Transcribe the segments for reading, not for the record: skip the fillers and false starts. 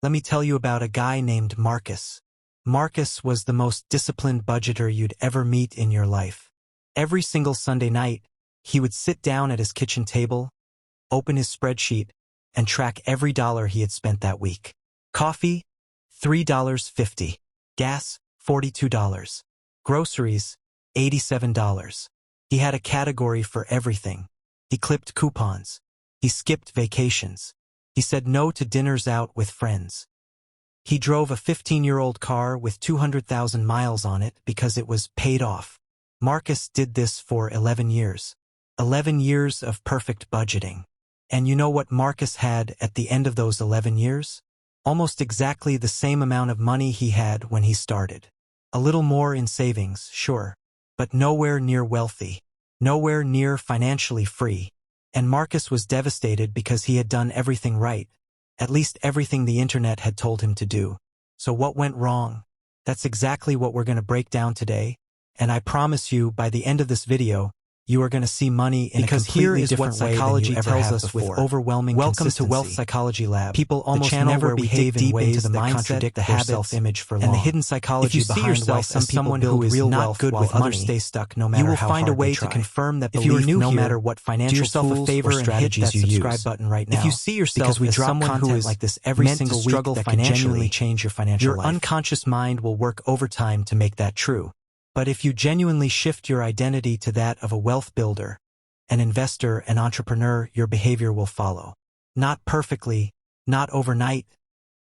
Let me tell you about a guy named Marcus. Marcus was the most disciplined budgeter you'd ever meet in your life. Every single Sunday night, he would sit down at his kitchen table, open his spreadsheet, and track every dollar he had spent that week. Coffee, $3.50. Gas, $42. Groceries, $87. He had a category for everything. He clipped coupons. He skipped vacations. He said no to dinners out with friends. He drove a 15-year-old car with 200,000 miles on it because it was paid off. Marcus did this for 11 years. 11 years of perfect budgeting. And you know what Marcus had at the end of those 11 years? Almost exactly the same amount of money he had when he started. A little more in savings, sure, but nowhere near wealthy. Nowhere near financially free. And Marcus was devastated because he had done everything right. At least everything the internet had told him to do. So what went wrong? That's exactly what we're going to break down today. And I promise you, by the end of this video, you are going to see money in a completely different way than you ever have before. With overwhelming Welcome consistency. to Wealth Psychology Lab, People almost never behave in ways that contradict the habits, self-image for long. and the hidden psychology behind why some people build who is real not wealth good while with others money, stay stuck no matter you will how find a hard way they to try. confirm that If you are belief new no here, matter what financial do yourself a tools favor or and hit strategies that you subscribe use. button right now. If you see yourself because we as drop someone who content is like this every meant single to struggle week that can genuinely financially, change your financial your life. unconscious mind will work overtime to make that true. But if you genuinely shift your identity to that of a wealth builder, an investor, an entrepreneur, your behavior will follow. Not perfectly, not overnight,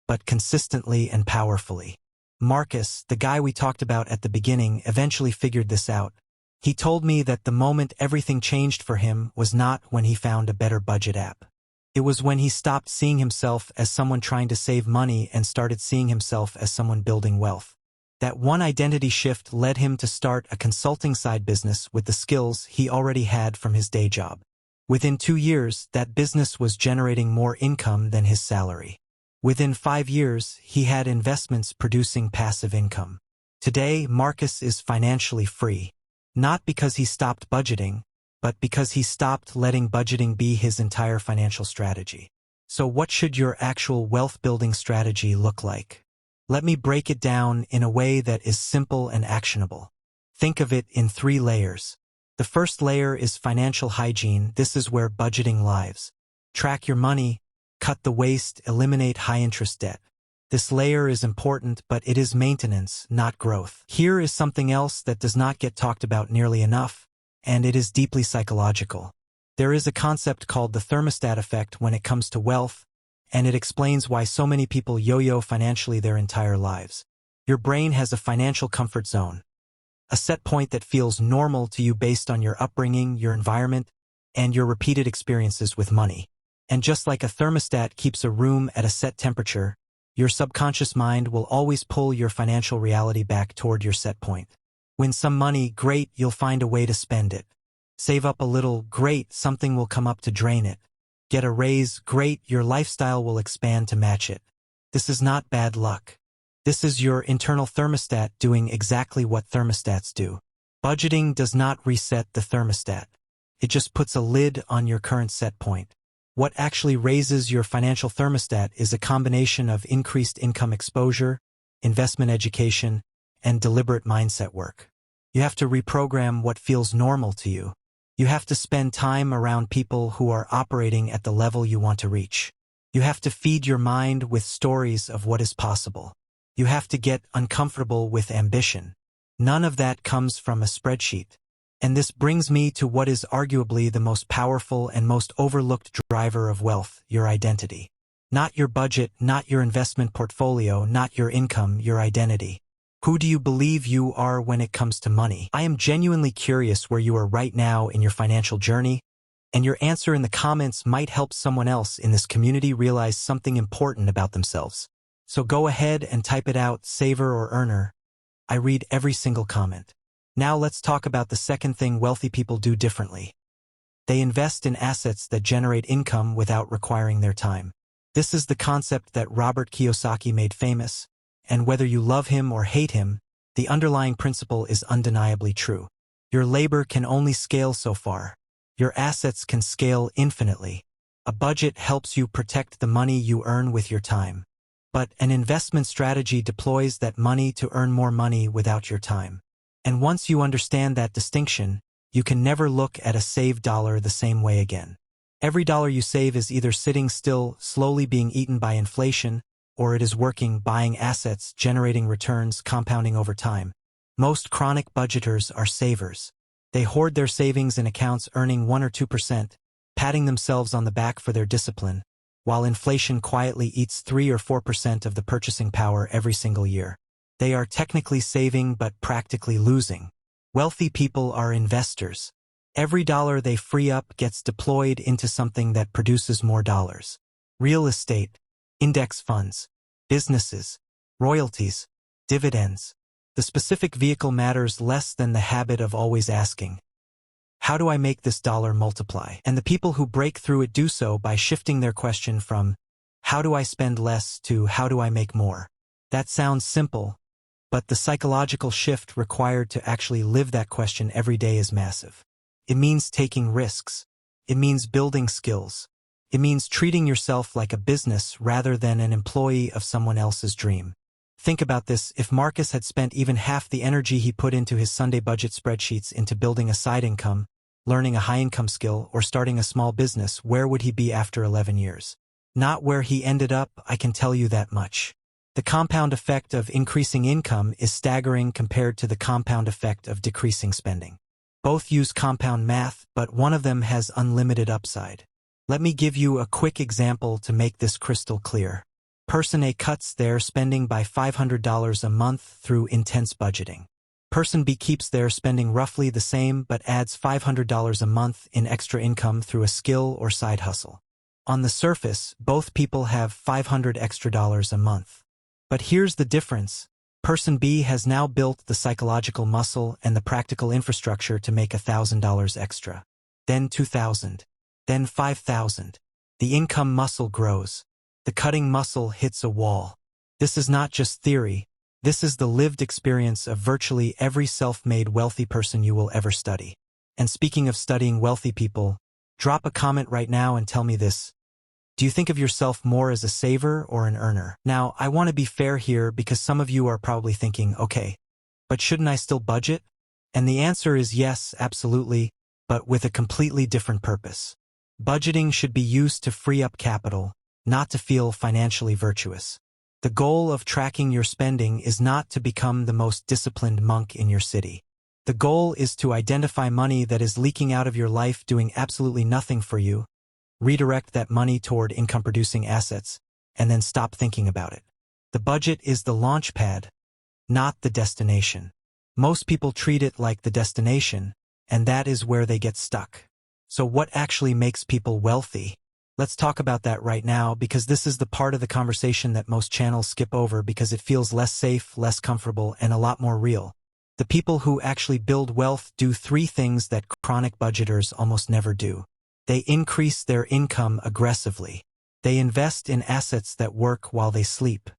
but consistently and powerfully. Marcus, the guy we talked about at the beginning, eventually figured this out. He told me that the moment everything changed for him was not when he found a better budget app. It was when he stopped seeing himself as someone trying to save money and started seeing himself as someone building wealth. That one identity shift led him to start a consulting side business with the skills he already had from his day job. Within 2 years, that business was generating more income than his salary. Within 5 years, he had investments producing passive income. Today, Marcus is financially free. Not because he stopped budgeting, but because he stopped letting budgeting be his entire financial strategy. So what should your actual wealth-building strategy look like? Let me break it down in a way that is simple and actionable. Think of it in 3 layers. The first layer is financial hygiene. This is where budgeting lives. Track your money, cut the waste, eliminate high-interest debt. This layer is important, but it is maintenance, not growth. Here is something else that does not get talked about nearly enough, and it is deeply psychological. There is a concept called the thermostat effect when it comes to wealth, and it explains why so many people yo-yo financially their entire lives. Your brain has a financial comfort zone, a set point that feels normal to you based on your upbringing, your environment, and your repeated experiences with money. And just like a thermostat keeps a room at a set temperature, your subconscious mind will always pull your financial reality back toward your set point. Win some money, great, you'll find a way to spend it. Save up a little, great, something will come up to drain it. Get a raise, great, your lifestyle will expand to match it. This is not bad luck. This is your internal thermostat doing exactly what thermostats do. Budgeting does not reset the thermostat. It just puts a lid on your current set point. What actually raises your financial thermostat is a combination of increased income exposure, investment education, and deliberate mindset work. You have to reprogram what feels normal to you. You have to spend time around people who are operating at the level you want to reach. You have to feed your mind with stories of what is possible. You have to get uncomfortable with ambition. None of that comes from a spreadsheet. And this brings me to what is arguably the most powerful and most overlooked driver of wealth, your identity. Not your budget, not your investment portfolio, not your income, your identity. Who do you believe you are when it comes to money? I am genuinely curious where you are right now in your financial journey, and your answer in the comments might help someone else in this community realize something important about themselves. So go ahead and type it out, saver or earner. I read every single comment. Now let's talk about the second thing wealthy people do differently. They invest in assets that generate income without requiring their time. This is the concept that Robert Kiyosaki made famous, and whether you love him or hate him, the underlying principle is undeniably true. Your labor can only scale so far. Your assets can scale infinitely. A budget helps you protect the money you earn with your time. But an investment strategy deploys that money to earn more money without your time. And once you understand that distinction, you can never look at a saved dollar the same way again. Every dollar you save is either sitting still, slowly being eaten by inflation, or it is working, buying assets, generating returns, compounding over time. Most chronic budgeters are savers. They hoard their savings in accounts earning 1 or 2%, patting themselves on the back for their discipline, while inflation quietly eats 3 or 4% of the purchasing power every single year. They are technically saving but practically losing. Wealthy people are investors. Every dollar they free up gets deployed into something that produces more dollars. Real estate, index funds, businesses, royalties, dividends. The specific vehicle matters less than the habit of always asking, how do I make this dollar multiply? And the people who break through it do so by shifting their question from, how do I spend less to how do I make more? That sounds simple, but the psychological shift required to actually live that question every day is massive. It means taking risks. It means building skills. It means treating yourself like a business rather than an employee of someone else's dream. Think about this: if Marcus had spent even half the energy he put into his Sunday budget spreadsheets into building a side income, learning a high-income skill, or starting a small business, where would he be after 11 years? Not where he ended up, I can tell you that much. The compound effect of increasing income is staggering compared to the compound effect of decreasing spending. Both use compound math, but one of them has unlimited upside. Let me give you a quick example to make this crystal clear. Person A cuts their spending by $500 a month through intense budgeting. Person B keeps their spending roughly the same but adds $500 a month in extra income through a skill or side hustle. On the surface, both people have $500 extra a month. But here's the difference. Person B has now built the psychological muscle and the practical infrastructure to make $1,000 extra. Then $2,000. Then $5,000. The income muscle grows. The cutting muscle hits a wall. This is not just theory. This is the lived experience of virtually every self-made wealthy person you will ever study. And speaking of studying wealthy people, drop a comment right now and tell me this. Do you think of yourself more as a saver or an earner? Now, I want to be fair here because some of you are probably thinking, okay, but shouldn't I still budget? And the answer is yes, absolutely, but with a completely different purpose. Budgeting should be used to free up capital, not to feel financially virtuous. The goal of tracking your spending is not to become the most disciplined monk in your city. The goal is to identify money that is leaking out of your life doing absolutely nothing for you, redirect that money toward income-producing assets, and then stop thinking about it. The budget is the launch pad, not the destination. Most people treat it like the destination, and that is where they get stuck. So what actually makes people wealthy? Let's talk about that right now, because this is the part of the conversation that most channels skip over because it feels less safe, less comfortable, and a lot more real. The people who actually build wealth do 3 things that chronic budgeters almost never do. They increase their income aggressively. They invest in assets that work while they sleep.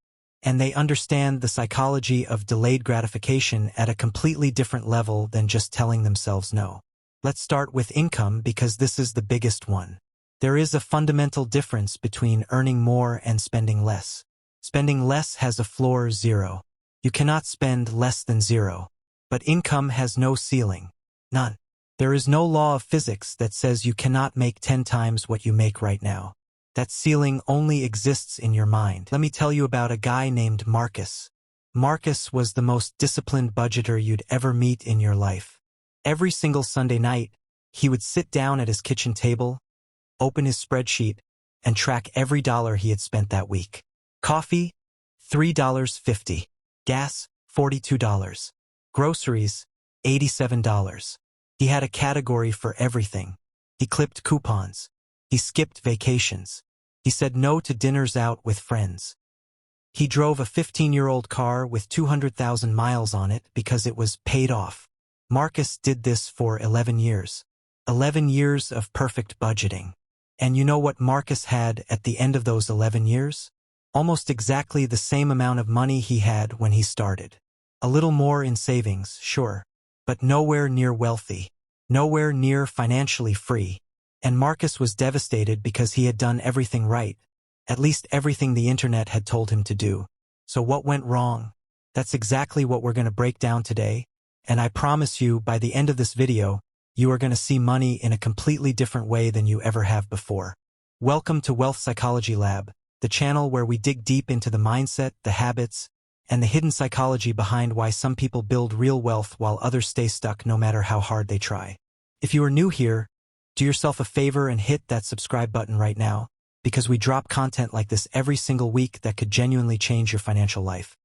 And they understand the psychology of delayed gratification at a completely different level than just telling themselves no. Let's start with income because this is the biggest one. There is a fundamental difference between earning more and spending less. Spending less has a floor 0. You cannot spend less than 0. But income has no ceiling. None. There is no law of physics that says you cannot make 10 times what you make right now. That ceiling only exists in your mind. Let me tell you about a guy named Marcus. Marcus was the most disciplined budgeter you'd ever meet in your life. Every single Sunday night, he would sit down at his kitchen table, open his spreadsheet, and track every dollar he had spent that week. Coffee, $3.50. Gas, $42. Groceries, $87. He had a category for everything. He clipped coupons. He skipped vacations. He said no to dinners out with friends. He drove a 15-year-old car with 200,000 miles on it because it was paid off. Marcus did this for 11 years. 11 years of perfect budgeting. And you know what Marcus had at the end of those 11 years? Almost exactly the same amount of money he had when he started. A little more in savings, sure, but nowhere near wealthy, nowhere near financially free. And Marcus was devastated because he had done everything right, At least everything the internet had told him to do. So what went wrong? That's exactly what we're going to break down today, and I promise you, by the end of this video, you are going to see money in a completely different way than you ever have before. Welcome to Wealth Psychology Lab, the channel where we dig deep into the mindset, the habits, and the hidden psychology behind why some people build real wealth while others stay stuck no matter how hard they try. If you are new here, do yourself a favor and hit that subscribe button right now, because we drop content like this every single week that could genuinely change your financial life.